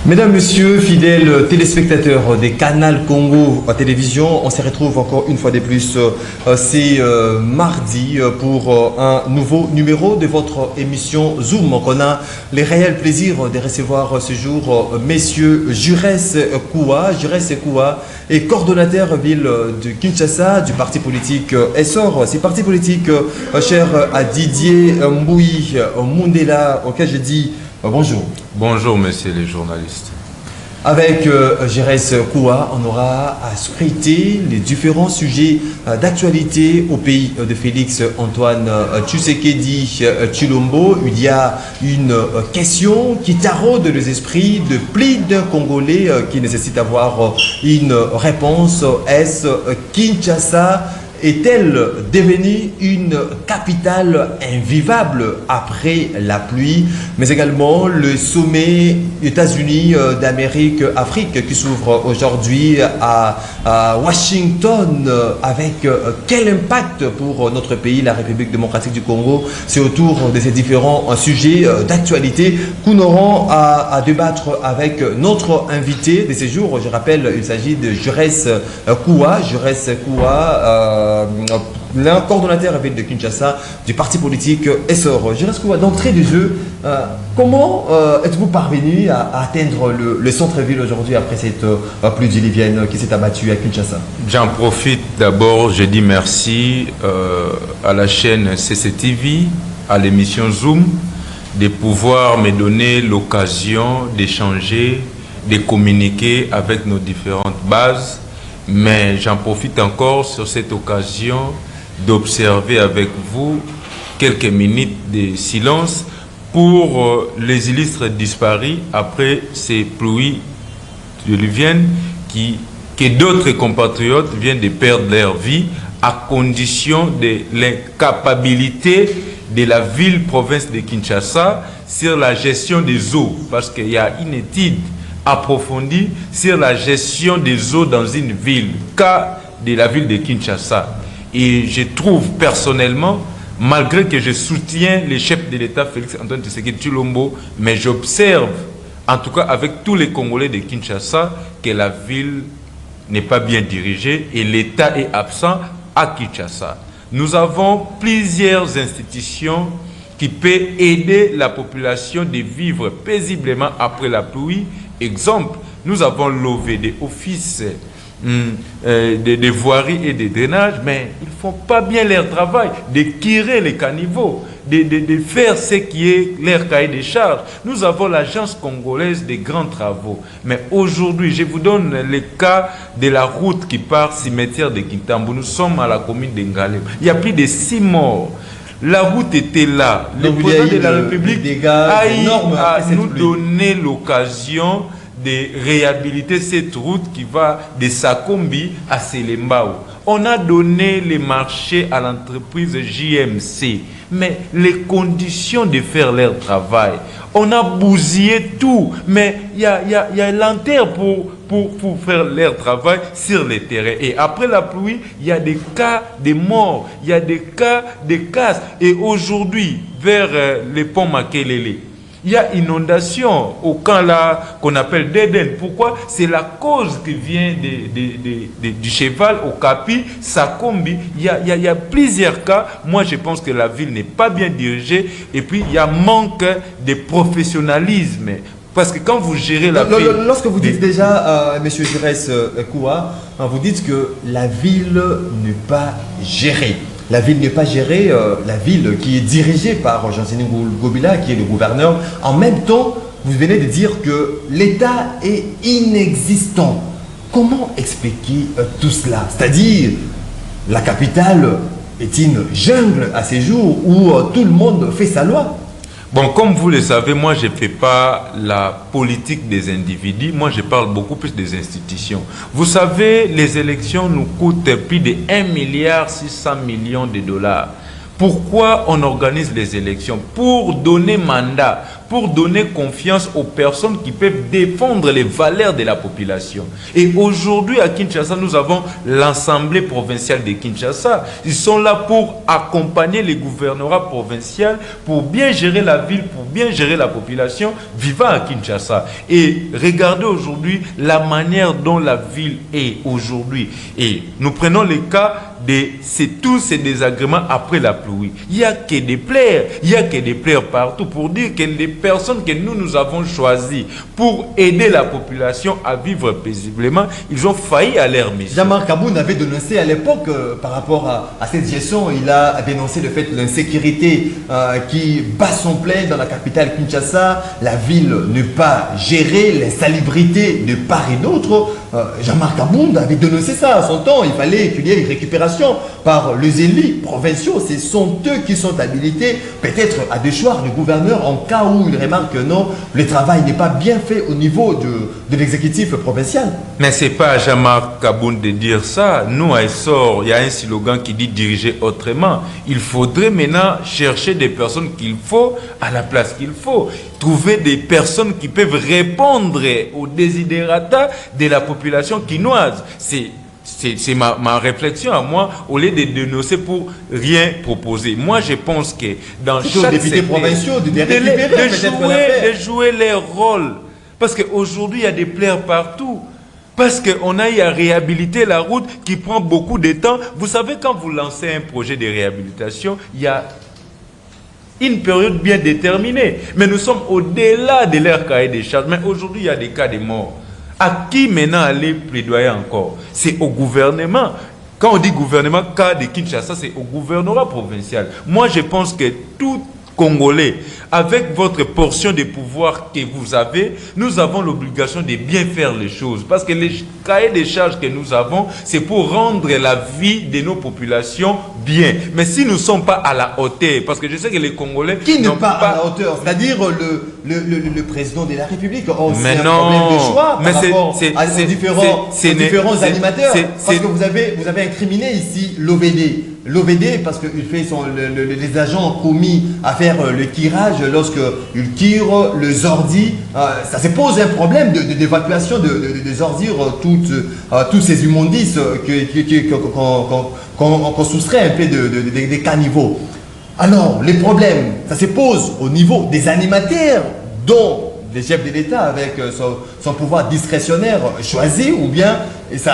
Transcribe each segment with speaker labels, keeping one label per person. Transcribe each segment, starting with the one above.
Speaker 1: Mesdames, Messieurs, fidèles téléspectateurs des Canal Congo en télévision, on se retrouve encore une fois de plus c'est mardi pour un nouveau numéro de votre émission Zoom. On a le réel plaisir de recevoir ce jour messieurs Jurès Koua. Jurès Koua est coordonnateur ville de Kinshasa du parti politique Essor. C'est parti politique cher à Didier Mboui Mundela, auquel je dis bonjour.
Speaker 2: Bonjour, messieurs les journalistes.
Speaker 1: Avec Jurès Koua, on aura à scruter les différents sujets d'actualité au pays de Félix Antoine Tshisekedi Tshilombo. Il y a une question qui taraude les esprits de plus d'un Congolais qui nécessite d'avoir une réponse. Est-ce Kinshasa est-elle devenue une capitale invivable après la pluie? Mais également le sommet États-Unis d'Amérique-Afrique qui s'ouvre aujourd'hui à Washington. Avec quel impact pour notre pays, la République démocratique du Congo? C'est autour de ces différents sujets d'actualité que nous aurons à débattre avec notre invité de ces jours. Je rappelle, il s'agit de Jurès Koua. Jurès Koua, l'un coordonnateur ville de Kinshasa du parti politique Essor. Jurès Koua, d'entrée du jeu, comment êtes-vous parvenu à atteindre le centre-ville aujourd'hui après cette pluie diluvienne qui s'est abattue à Kinshasa?
Speaker 2: J'en profite d'abord, je dis merci à la chaîne CCTV, à l'émission Zoom, de pouvoir me donner l'occasion d'échanger, de communiquer avec nos différentes bases. Mais j'en profite encore sur cette occasion d'observer avec vous quelques minutes de silence pour les illustres disparus après ces pluies diluviennes que d'autres compatriotes viennent de perdre leur vie à condition de l'incapacité de la ville-province de Kinshasa sur la gestion des eaux. Parce qu'il y a une étude approfondie sur la gestion des eaux dans une ville, cas de la ville de Kinshasa. Et je trouve personnellement, malgré que je soutiens le chef de l'État Félix Antoine Tshisekedi Tshilombo, mais j'observe, en tout cas avec tous les Congolais de Kinshasa, que la ville n'est pas bien dirigée et l'État est absent à Kinshasa. Nous avons plusieurs institutions qui peuvent aider la population de vivre paisiblement après la pluie. Exemple, nous avons l'OVD, Office des voiries et des drainages, mais ils ne font pas bien leur travail, de curer les caniveaux, de faire ce qui est leur cahier des charges. Nous avons l'Agence congolaise des grands travaux. Mais aujourd'hui, je vous donne le cas de la route qui part cimetière de Kintambo. Nous sommes à la commune de Ngalem. Il y a plus de 6 morts. La route était là. Le président de la République a nous donné l'occasion de réhabiliter cette route qui va de Sakombi à Selembao. On a donné les marchés à l'entreprise JMC, mais les conditions de faire leur travail, on a bousillé tout, mais il y a l'enterre pour faire leur travail sur le terrain. Et après la pluie, il y a des cas de morts, il y a des cas de casse. Et aujourd'hui, vers le pont Makelele, il y a inondation au camp là qu'on appelle Deden. Pourquoi? C'est la cause qui vient du cheval au Capi, Sakombi. Il y a plusieurs cas. Moi, je pense que la ville n'est pas bien dirigée. Et puis, il y a manque de professionnalisme. Parce que quand vous gérez la ville...
Speaker 1: Lorsque vous dites déjà, monsieur Jurès Koua, vous dites que la ville n'est pas gérée. La ville n'est pas gérée, la ville qui est dirigée par Jean-Sini Gobila, qui est le gouverneur. En même temps, vous venez de dire que l'État est inexistant. Comment expliquer tout cela? C'est-à-dire, la capitale est une jungle à ces jours où tout le monde fait sa loi.
Speaker 2: Bon, comme vous le savez, moi, je ne fais pas la politique des individus. Moi, je parle beaucoup plus des institutions. Vous savez, les élections nous coûtent plus de 1,6 milliard de dollars. Pourquoi on organise les élections? Pour donner mandat, pour donner confiance aux personnes qui peuvent défendre les valeurs de la population. Et aujourd'hui, à Kinshasa, nous avons l'Assemblée provinciale de Kinshasa. Ils sont là pour accompagner les gouvernorats provinciaux, pour bien gérer la ville, pour bien gérer la population vivant à Kinshasa. Et regardez aujourd'hui la manière dont la ville est aujourd'hui. Et nous prenons le cas de tous ces désagréments après la pluie. Il n'y a que des plaies, il n'y a que des plaies partout pour dire que les personnes que nous avons choisies pour aider la population à vivre paisiblement, ils ont failli à leur mission.
Speaker 1: Jean-Marc Kaboun avait dénoncé à l'époque par rapport à cette gestion, il a dénoncé le fait de l'insécurité qui bat son plein dans la capitale Kinshasa, la ville n'est pas gérée, l'insalubrité de part et d'autre. Jean-Marc Kaboun avait dénoncé ça à son temps, il fallait qu'il y ait une récupération par les élus provinciaux, ce sont eux qui sont habilités peut-être à déchoir le gouverneur en cas où il remarque que non, le travail n'est pas bien fait au niveau de l'exécutif provincial.
Speaker 2: Mais ce n'est pas à Jean-Marc Kaboun de dire ça. Nous, à Essor, il y a un slogan qui dit diriger autrement. Il faudrait maintenant chercher des personnes qu'il faut à la place qu'il faut. Trouver des personnes qui peuvent répondre aux desiderata de la population quinoise. C'est ma réflexion à moi, au lieu de dénoncer pour rien proposer. Moi, je pense que dans chaque
Speaker 1: députés provinciaux
Speaker 2: de jouer leur rôle. Parce qu'aujourd'hui, il y a des plaies partout. Parce qu'on a eu à réhabiliter la route qui prend beaucoup de temps. Vous savez, quand vous lancez un projet de réhabilitation, il y a une période bien déterminée. Mais nous sommes au-delà de leur cahier des charges. Mais aujourd'hui, il y a des cas de mort. À qui maintenant aller plaidoyer encore? C'est au gouvernement. Quand on dit gouvernement, cas de Kinshasa, c'est au gouvernorat provincial. Moi, je pense que tout Congolais, avec votre portion de pouvoir que vous avez, nous avons l'obligation de bien faire les choses. Parce que les cahiers des charges que nous avons, c'est pour rendre la vie de nos populations bien. Mais si nous ne sommes pas à la hauteur, parce que je sais que les Congolais...
Speaker 1: Qui n'est pas à la hauteur? C'est-à-dire le président de la République. C'est un problème de choix par rapport aux différents animateurs. Parce que vous avez incriminé ici l'OVD. L'OVD, parce qu'il fait les agents commis à faire le tirage, lorsqu'ils tirent les ordis, ça se pose un problème d'évacuation des ordures, tous ces immondices qu'on soustrait un peu des caniveaux. Alors, les problèmes, ça se pose au niveau des animateurs, dont les chefs de l'État avec son pouvoir discrétionnaire choisi, ou bien c'est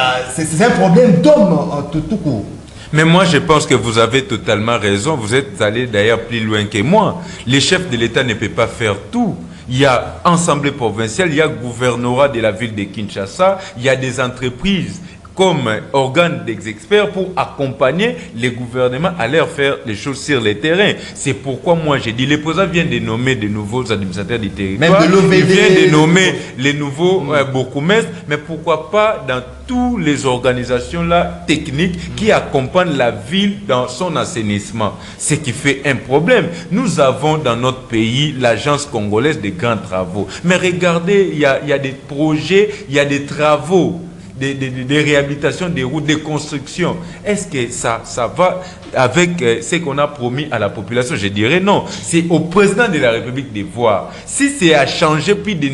Speaker 1: un problème d'homme tout court.
Speaker 2: Mais moi, je pense que vous avez totalement raison. Vous êtes allé d'ailleurs plus loin que moi. Les chefs de l'État ne peuvent pas faire tout. Il y a Assemblée provinciale, il y a gouvernorat de la ville de Kinshasa, il y a des entreprises comme organe des experts pour accompagner les gouvernements à leur faire les choses sur le terrain. C'est pourquoi moi j'ai dit, les présidents viennent de nommer de nouveaux administrateurs du territoire, ils viennent de nommer les nouveaux bourgmestres, mais pourquoi pas dans toutes les organisations là techniques qui accompagnent la ville dans son assainissement. Ce qui fait un problème. Nous avons dans notre pays l'agence congolaise des grands travaux. Mais regardez, il y a des projets, il y a des travaux. Des réhabilitations des routes, des constructions. Est-ce que ça va avec ce qu'on a promis à la population? Je dirais non. C'est au président de la République de voir. Si c'est à changer plus de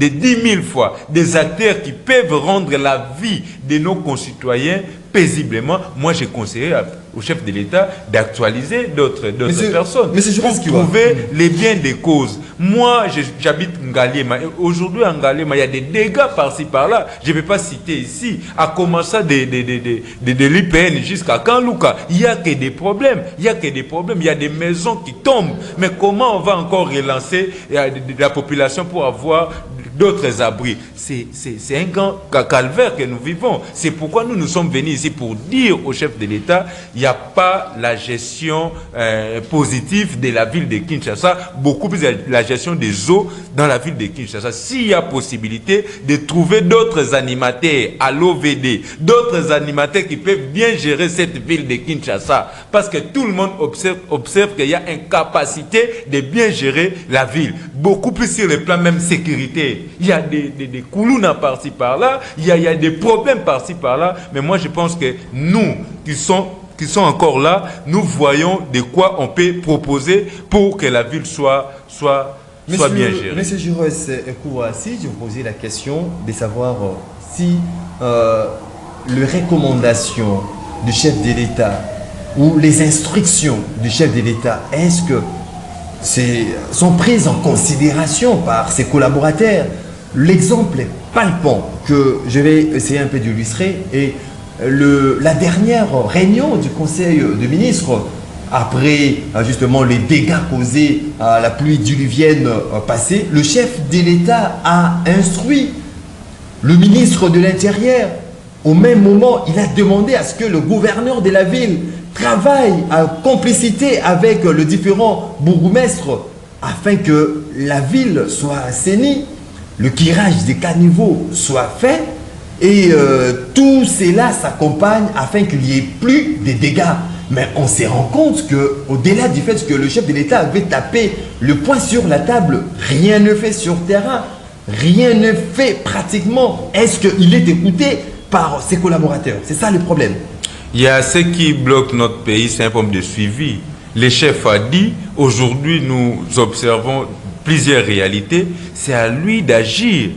Speaker 2: 10 000 fois des acteurs qui peuvent rendre la vie de nos concitoyens paisiblement, moi j'ai conseillé au chef de l'État d'actualiser d'autres personnes pour trouver les biens des causes. Moi, j'habite Ngalema. Aujourd'hui, en Ngalema, il y a des dégâts par-ci, par-là. Je ne vais pas citer ici. À commencer de l'IPN jusqu'à Kanlouka, il n'y a que des problèmes. Il y a que des problèmes. Il y a des maisons qui tombent. Mais comment on va encore relancer la population pour avoir d'autres abris? C'est un grand calvaire que nous vivons. C'est pourquoi nous sommes venus ici pour dire au chef de l'État, il n'y a pas la gestion positive de la ville de Kinshasa, beaucoup plus la gestion des eaux dans la ville de Kinshasa. S'il y a possibilité de trouver d'autres animateurs à l'OVD, d'autres animateurs qui peuvent bien gérer cette ville de Kinshasa, parce que tout le monde observe qu'il y a une capacité de bien gérer la ville, beaucoup plus sur le plan même sécurité. Il y a des coulounas par-ci par-là, il y a des problèmes par-ci par-là, mais moi je pense que nous qui sont encore là, nous voyons de quoi on peut proposer pour que la ville soit soit bien géré.
Speaker 1: Monsieur Giresse Kouassi, je vous posais la question de savoir si les recommandations du chef de l'État ou les instructions du chef de l'État, est-ce que sont prises en considération par ses collaborateurs? L'exemple palpant que je vais essayer un peu d'illustrer est la dernière réunion du Conseil des ministres après justement les dégâts causés à la pluie diluvienne passée. Le chef de l'État a instruit le ministre de l'Intérieur. Au même moment, il a demandé à ce que le gouverneur de la ville travaille en complicité avec les différents bourgmestres afin que la ville soit assainie, le curage des caniveaux soit fait et tout cela s'accompagne afin qu'il n'y ait plus de dégâts. Mais on se rend compte qu'au-delà du fait que le chef de l'État avait tapé le poing sur la table, rien ne fait sur terrain, rien ne fait pratiquement. Est-ce qu'il est écouté par ses collaborateurs? C'est ça le problème.
Speaker 2: Il y a ce qui bloque notre pays, c'est un problème de suivi. Le chef a dit, aujourd'hui nous observons plusieurs réalités, c'est à lui d'agir.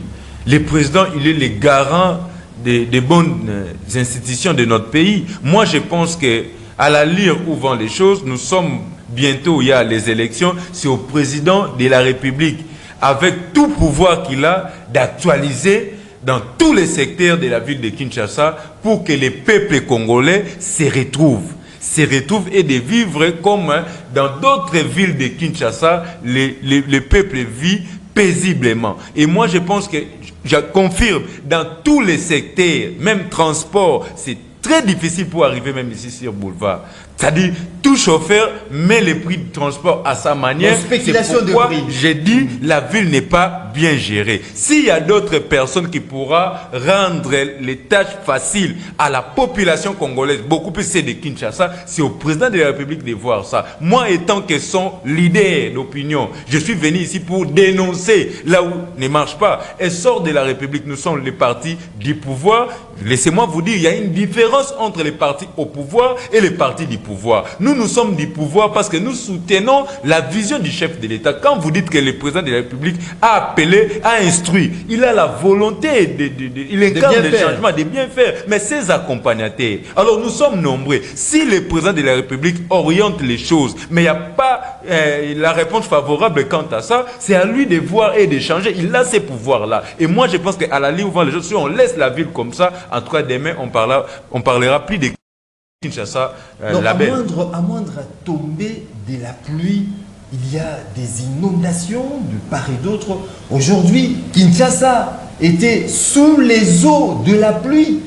Speaker 2: Le président, il est le garant des bonnes institutions de notre pays. Moi, je pense que à la lire où vont les choses, nous sommes bientôt, il y a les élections, c'est au président de la République, avec tout pouvoir qu'il a, d'actualiser dans tous les secteurs de la ville de Kinshasa pour que les peuples congolais se retrouvent et de vivre comme dans d'autres villes de Kinshasa, le peuple vit paisiblement. Et moi, je pense que, je confirme, dans tous les secteurs, même transport, c'est très difficile pour arriver même ici sur Boulevard. C'est-à-dire, tout chauffeur met les prix de transport à sa manière.
Speaker 1: Spéculation
Speaker 2: c'est pourquoi
Speaker 1: de prix.
Speaker 2: j'ai dit la ville n'est pas bien gérée. S'il y a d'autres personnes qui pourront rendre les tâches faciles à la population congolaise, beaucoup plus c'est de Kinshasa, c'est au président de la République de voir ça. Moi, étant que son leader d'opinion, je suis venu ici pour dénoncer là où ne marche pas. Et sort de la République, nous sommes les partis du pouvoir. Laissez-moi vous dire, il y a une différence entre les partis au pouvoir et les partis du pouvoir. Nous sommes du pouvoir parce que nous soutenons la vision du chef de l'État. Quand vous dites que le président de la République a appelé, a instruit, il a la volonté, il incarne le changement, de bien faire, mais ses accompagnateurs. Alors nous sommes nombreux. Si le président de la République oriente les choses, mais il n'y a pas la réponse favorable quant à ça, c'est à lui de voir et de changer. Il a ces pouvoirs-là. Et moi, je pense qu'à la ligne où vont les choses, si on laisse la ville comme ça, en tout cas demain, on parlera plus de Kinshasa, la belle.
Speaker 1: À moindre tombée de la pluie, il y a des inondations de part et d'autre. Aujourd'hui, Kinshasa était sous les eaux de la pluie.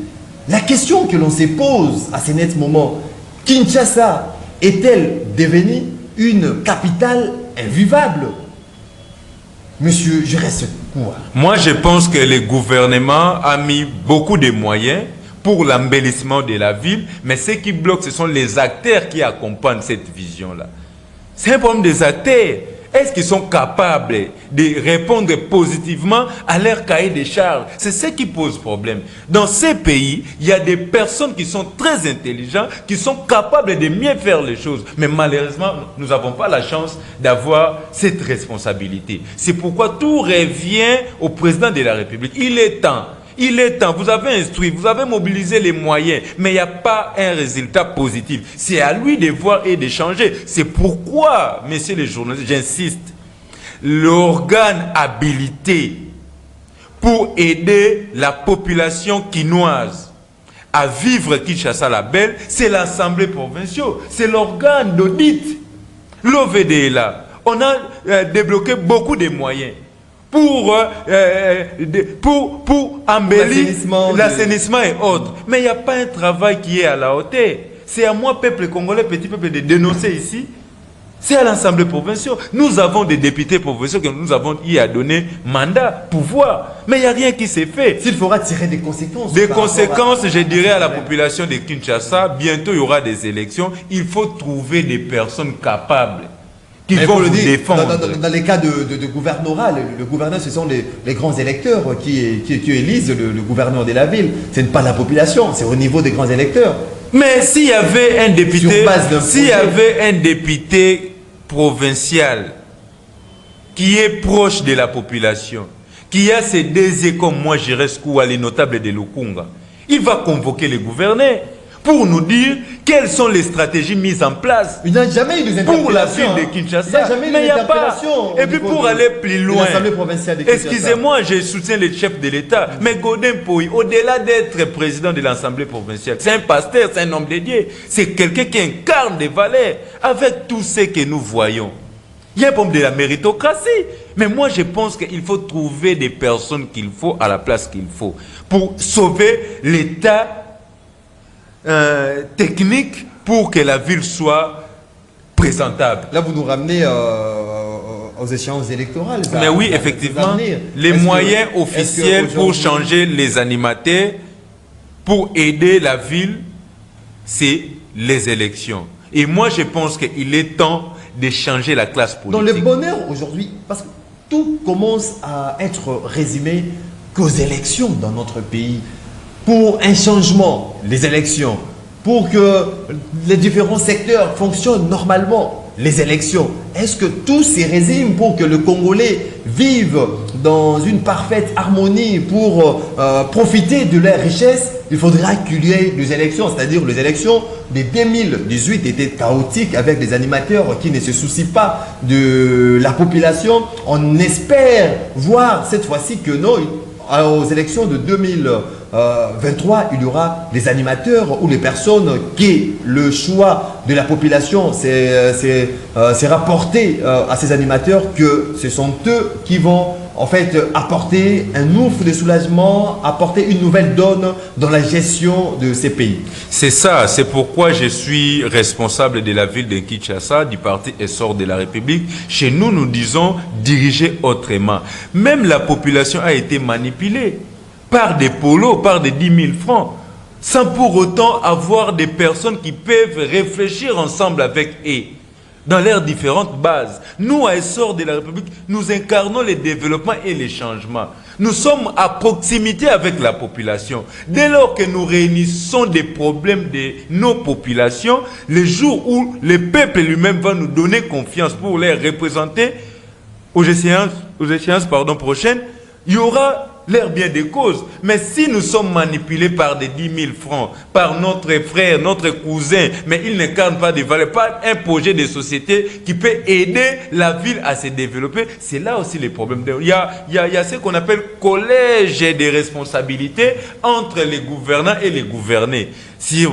Speaker 1: La question que l'on se pose à ce net moment, Kinshasa est-elle devenue une capitale invivable? Monsieur, je reste quoi?
Speaker 2: Moi, je pense que le gouvernement a mis beaucoup de moyens pour l'embellissement de la ville, mais ce qui bloque, ce sont les acteurs qui accompagnent cette vision-là. C'est un problème des acteurs. Est-ce qu'ils sont capables de répondre positivement à leur cahier des charges? C'est ce qui pose problème. Dans ces pays, il y a des personnes qui sont très intelligentes, qui sont capables de mieux faire les choses. Mais malheureusement, nous n'avons pas la chance d'avoir cette responsabilité. C'est pourquoi tout revient au président de la République. Il est temps. Vous avez instruit, vous avez mobilisé les moyens, mais il n'y a pas un résultat positif. C'est à lui de voir et de changer. C'est pourquoi, messieurs les journalistes, j'insiste, l'organe habilité pour aider la population quinoise à vivre Kinshasa la belle, c'est l'Assemblée provinciale, c'est l'organe d'audit. L'OVD est là. On a débloqué beaucoup de moyens pour embellir l'assainissement et autres. Mais il n'y a pas un travail qui est à la hauteur. C'est à moi, peuple congolais, petit peuple, de dénoncer ici. C'est à l'Assemblée provinciale. Nous avons des députés provinciaux que nous avons y à donner mandat, pouvoir. Mais il n'y a rien qui s'est fait.
Speaker 1: S'il faudra tirer des conséquences.
Speaker 2: Des conséquences, je dirais à la population de Kinshasa, bientôt il y aura des élections. Il faut trouver des personnes capables qui vont le défendre.
Speaker 1: Dans les cas de gouvernorat, le gouverneur, ce sont les grands électeurs qui élisent le gouverneur de la ville. Ce n'est pas la population, c'est au niveau des grands électeurs.
Speaker 2: Mais s'il y avait un député, provincial qui est proche de la population, qui a ses deux comme moi, Jérès Koua, les notables de Lukunga, il va convoquer les gouverneurs pour nous dire quelles sont les stratégies mises en place.
Speaker 1: Il n'a jamais eu des
Speaker 2: pour la ville de Kinshasa.
Speaker 1: Il n'y a jamais eu
Speaker 2: mais il n'y a pas. Et puis pour aller plus loin, excusez-moi, je soutiens le chef de l'État, mais Godin Poy, au-delà d'être président de l'Assemblée provinciale, c'est un pasteur, c'est un homme dédié, c'est quelqu'un qui incarne des valeurs avec tout ce que nous voyons. Il y a un problème de la méritocratie. Mais moi, je pense qu'il faut trouver des personnes qu'il faut à la place qu'il faut pour sauver l'État technique pour que la ville soit présentable.
Speaker 1: Là, vous nous ramenez aux échéances électorales.
Speaker 2: Mais oui, effectivement, les moyens officiels pour changer les animateurs, pour aider la ville, c'est les élections. Et moi, je pense qu'il est temps de changer la classe politique.
Speaker 1: Dans le bonheur aujourd'hui, parce que tout commence à être résumé qu'aux élections dans notre pays. Pour un changement, les élections, pour que les différents secteurs fonctionnent normalement, les élections. Est-ce que tout se résume pour que le Congolais vive dans une parfaite harmonie pour profiter de leurs richesses? Il faudra qu'il y ait des élections, c'est-à-dire les élections de 2018 étaient chaotiques avec des animateurs qui ne se soucient pas de la population. On espère voir cette fois-ci que non, aux élections de 2023, il y aura des animateurs ou les personnes qui, le choix de la population sera porté à ces animateurs, que ce sont eux qui vont en fait apporter un ouf de soulagement, apporter une nouvelle donne dans la gestion de ces pays.
Speaker 2: C'est ça, c'est pourquoi je suis responsable de la ville de Kinshasa, du parti Essor de la République. Chez nous, nous disons diriger autrement. Même la population a été manipulée par des polos, par des 10 000 francs, sans pour autant avoir des personnes qui peuvent réfléchir ensemble avec eux dans leurs différentes bases. Nous, à Essor de la République, nous incarnons les développements et les changements. Nous sommes à proximité avec la population. Dès lors que nous réunissons des problèmes de nos populations, le jour où le peuple lui-même va nous donner confiance pour les représenter aux échéances prochaines, il y aura l'air bien des causes. Mais si nous sommes manipulés par des 10 000 francs, par notre frère, notre cousin, mais il n'incarne pas des valeurs, pas un projet de société qui peut aider la ville à se développer, c'est là aussi le problème. Il y a ce qu'on appelle collège de responsabilités entre les gouvernants et les gouvernés. Si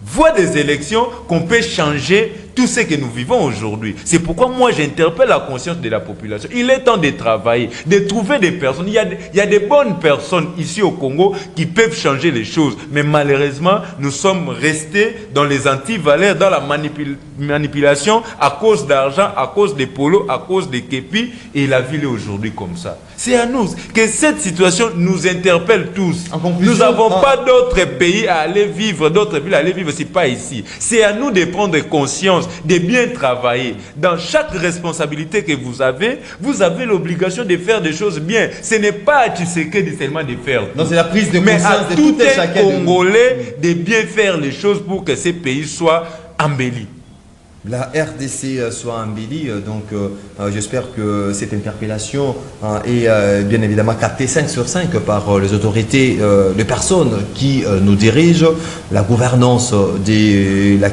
Speaker 2: voie des élections qu'on peut changer tout ce que nous vivons aujourd'hui. C'est pourquoi moi j'interpelle la conscience de la population. Il est temps de travailler, de trouver des personnes. Il y a des bonnes personnes ici au Congo qui peuvent changer les choses. Mais malheureusement, nous sommes restés dans les antivaleurs, dans la manipulation à cause d'argent, à cause des polos, à cause des képis. Et la ville est aujourd'hui comme ça. C'est à nous que cette situation nous interpelle tous. Nous n'avons pas d'autres pays à aller vivre, d'autres villes à aller vivre, c'est pas ici. C'est à nous de prendre conscience, de bien travailler. Dans chaque responsabilité que vous avez l'obligation de faire des choses bien. Ce n'est pas à Tshisekedi seulement de faire.
Speaker 1: Non, c'est la prise de conscience
Speaker 2: mais à tout un Congolais de bien faire les choses pour que ces pays soient embellis.
Speaker 1: La RDC soit embellie, donc j'espère que cette interpellation est bien évidemment captée 5 sur 5 par les autorités, les personnes qui nous dirigent. La gouvernance de la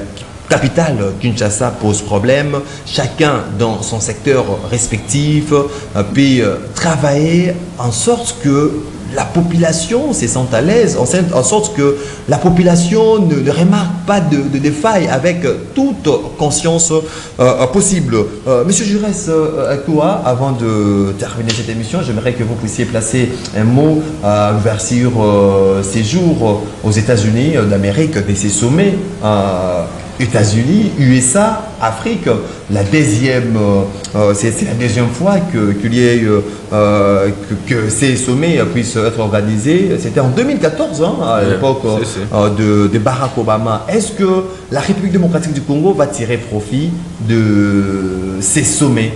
Speaker 1: capitale Kinshasa pose problème. Chacun dans son secteur respectif peut travailler en sorte que la population se sente à l'aise, en sorte que la population ne remarque pas de failles avec toute conscience possible. Monsieur Jérès Koua, avant de terminer cette émission, j'aimerais que vous puissiez placer un mot à l'ouverture séjour aux États-Unis d'Amérique de ces sommets. États-Unis, USA, Afrique, la deuxième, c'est la deuxième fois qu'il y ait que ces sommets puissent être organisés. C'était en 2014, à l'époque de Barack Obama. Est-ce que la République démocratique du Congo va tirer profit de ces sommets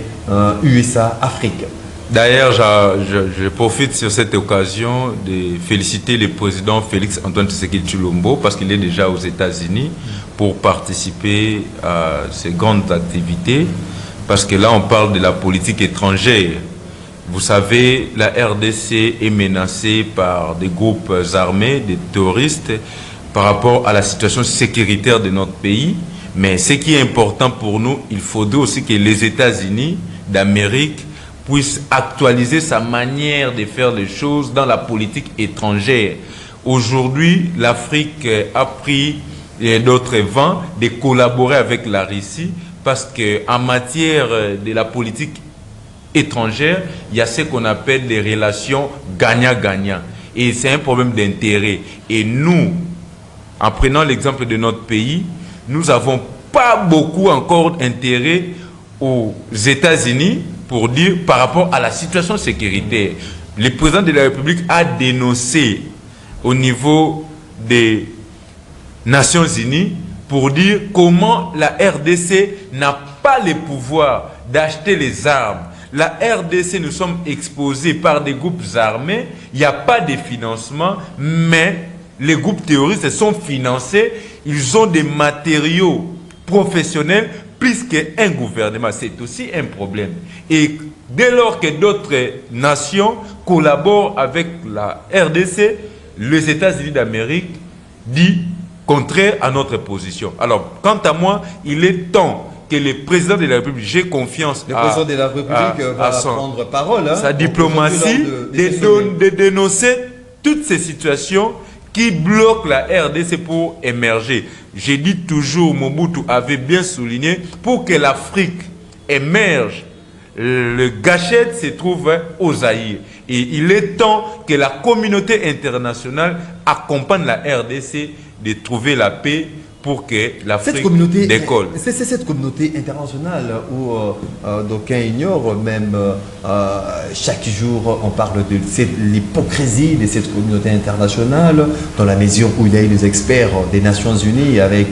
Speaker 1: USA, Afrique?
Speaker 2: D'ailleurs, je profite sur cette occasion de féliciter le président Félix Antoine Tshisekedi Tshilombo parce qu'il est déjà aux États-Unis pour participer à ces grandes activités. parce que là on parle de la politique étrangère. Vous savez, la RDC est menacée par des groupes armés, des terroristes, par rapport à la situation sécuritaire de notre pays. Mais ce qui est important pour nous, il faudrait aussi que les États-Unis d'Amérique puissent actualiser sa manière de faire les choses dans la politique étrangère. Aujourd'hui, l'Afrique a pris d'autres vents de collaborer avec la Russie parce qu'en matière de la politique étrangère, il y a ce qu'on appelle des relations gagnant-gagnant. Et c'est un problème d'intérêt. Et nous, en prenant l'exemple de notre pays, nous n'avons pas beaucoup encore intérêt aux États-Unis pour dire par rapport à la situation sécuritaire. Le président de la République a dénoncé au niveau des Nations Unies pour dire comment la RDC n'a pas le pouvoir d'acheter les armes. La RDC, nous sommes exposés par des groupes armés, il n'y a pas de financement, mais les groupes terroristes sont financés, ils ont des matériaux professionnels plus qu'un gouvernement. C'est aussi un problème. Et dès lors que d'autres nations collaborent avec la RDC, les États-Unis d'Amérique disent contraire à notre position. Alors, quant à moi, il est temps que le président de la République, j'ai confiance
Speaker 1: le président de la République va prendre parole.
Speaker 2: Sa diplomatie, de dénoncer toutes ces situations qui bloquent la RDC pour émerger. J'ai dit toujours, Mobutu avait bien souligné, pour que l'Afrique émerge, le gâchette se trouve au Zaïre. Et il est temps que la communauté internationale accompagne la RDC de trouver la paix pour que l'Afrique décolle.
Speaker 1: C'est cette communauté internationale où d'aucuns ignorent, même chaque jour on parle de l'hypocrisie de cette communauté internationale, dans la mesure où il y a eu des experts des Nations Unies avec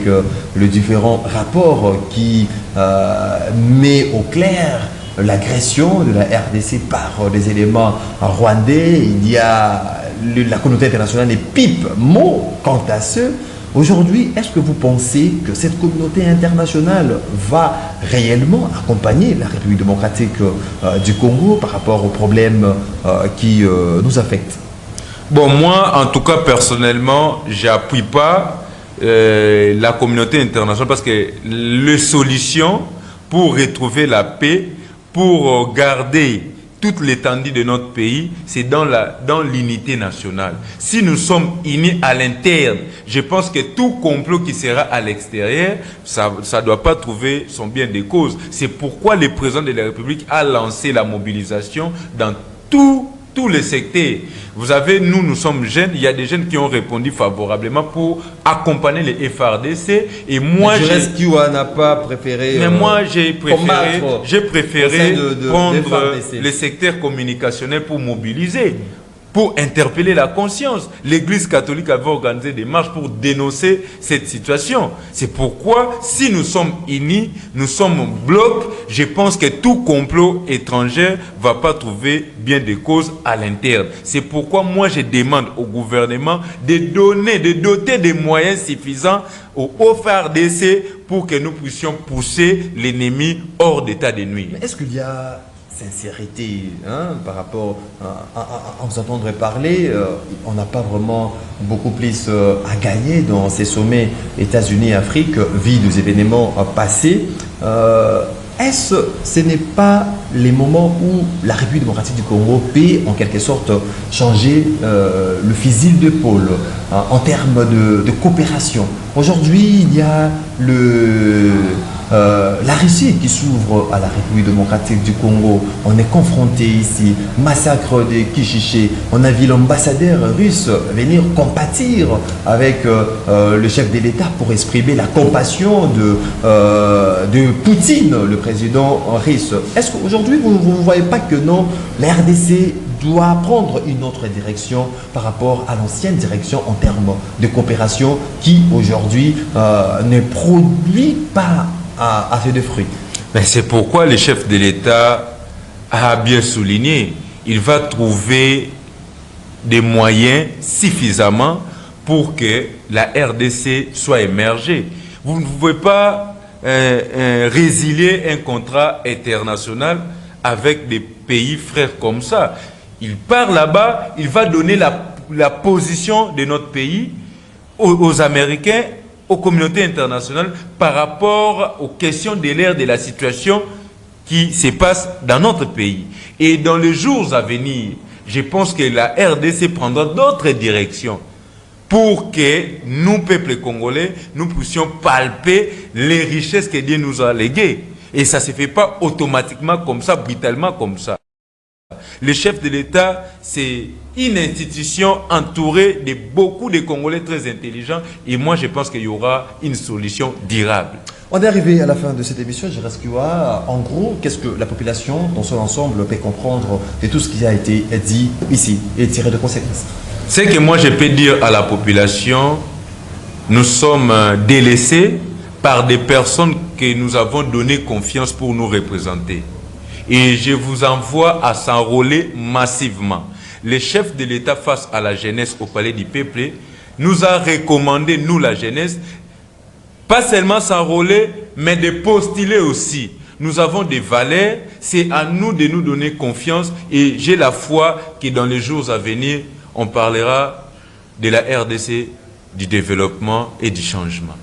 Speaker 1: les différents rapports qui met au clair l'agression de la RDC par les éléments rwandais. Il y a la communauté internationale et pipe mot quant à ce. Aujourd'hui, est-ce que vous pensez que cette communauté internationale va réellement accompagner la République démocratique du Congo par rapport aux problèmes qui nous affectent?
Speaker 2: Bon, moi, en tout cas, personnellement, je n'appuie pas la communauté internationale parce que les solutions pour retrouver la paix, pour garder toute l'étendue de notre pays, c'est dans l'unité nationale. Si nous sommes unis à l'interne, je pense que tout complot qui sera à l'extérieur, ça ne doit pas trouver son bien de cause. C'est pourquoi le président de la République a lancé la mobilisation dans tous les secteurs. Vous savez, nous sommes jeunes, il y a des jeunes qui ont répondu favorablement pour accompagner les FRDC. Et moi,
Speaker 1: n'a pas préféré.
Speaker 2: Mais moi, j'ai préféré prendre le secteur communicationnel pour mobiliser, pour interpeller la conscience. L'Église catholique avait organisé des marches pour dénoncer cette situation. C'est pourquoi, si nous sommes unis, nous sommes en bloc, je pense que tout complot étranger ne va pas trouver bien des causes à l'interne. C'est pourquoi moi, je demande au gouvernement de doter des moyens suffisants au FARDC pour que nous puissions pousser l'ennemi hors d'état de nuire.
Speaker 1: Mais est-ce qu'il y a sincérité par rapport à vous entendre parler, on n'a pas vraiment beaucoup plus à gagner dans ces sommets États-Unis-Afrique, vu des événements passés. Ce n'est pas les moments où la République démocratique du Congo peut en quelque sorte changer le fusil d'épaule en termes de coopération? Aujourd'hui, il y a la Russie qui s'ouvre à la République démocratique du Congo. On est confronté ici, massacre de Kichiché. On a vu l'ambassadeur russe venir compatir avec le chef de l'État pour exprimer la compassion de Poutine, le président russe. Est-ce qu'aujourd'hui, vous ne voyez pas que non, la RDC doit prendre une autre direction par rapport à l'ancienne direction en termes de coopération qui aujourd'hui ne produit pas assez de fruits?
Speaker 2: Mais c'est pourquoi le chef de l'État a bien souligné, il va trouver des moyens suffisamment pour que la RDC soit émergée. Vous ne pouvez pas résilier un contrat international avec des pays frères comme ça. Il part là-bas, il va donner la position de notre pays aux Américains, aux communautés internationales par rapport aux questions de l'ère de la situation qui se passe dans notre pays. Et dans les jours à venir, je pense que la RDC prendra d'autres directions pour que nous, peuple congolais, nous puissions palper les richesses que Dieu nous a léguées. Et ça ne se fait pas automatiquement comme ça, brutalement comme ça. Le chef de l'État, c'est une institution entourée de beaucoup de Congolais très intelligents. Et moi, je pense qu'il y aura une solution durable.
Speaker 1: On est arrivé à la fin de cette émission, Gérès Kouwa. En gros, qu'est-ce que la population, dans son ensemble, peut comprendre de tout ce qui a été dit ici et tirer de conséquences?
Speaker 2: Ce que moi, je peux dire à la population, nous sommes délaissés par des personnes que nous avons donné confiance pour nous représenter. Et je vous envoie à s'enrôler massivement. Le chef de l'État face à la jeunesse au Palais du Peuple nous a recommandé, nous la jeunesse, pas seulement s'enrôler, mais de postuler aussi. Nous avons des valeurs, c'est à nous de nous donner confiance et j'ai la foi que dans les jours à venir, on parlera de la RDC, du développement et du changement.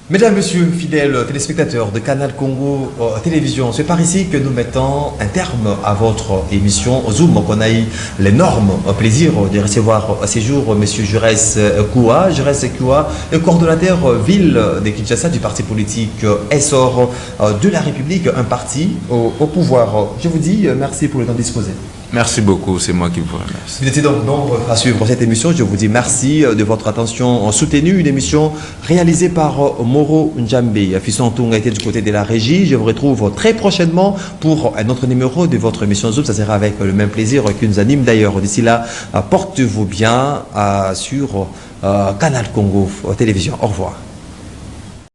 Speaker 1: Mesdames, Messieurs, fidèles téléspectateurs de Canal Congo Télévision, c'est par ici que nous mettons un terme à votre émission Zoom. On a eu l'énorme plaisir de recevoir à ces jours M. Gérès Kouwa. Gérès Kouwa, le coordonnateur ville de Kinshasa du parti politique Essor de la République, un parti au pouvoir. Je vous dis merci pour le temps disposé.
Speaker 2: Merci beaucoup, c'est moi qui vous remercie.
Speaker 1: Vous étiez donc nombreux à suivre cette émission. Je vous dis merci de votre attention soutenue. Une émission réalisée par Moro Njambe. Fisson Tung a été du côté de la régie. Je vous retrouve très prochainement pour un autre numéro de votre émission Zoom. Ça sera avec le même plaisir qui nous anime d'ailleurs. D'ici là, portez-vous bien sur Canal Congo Télévision. Au revoir.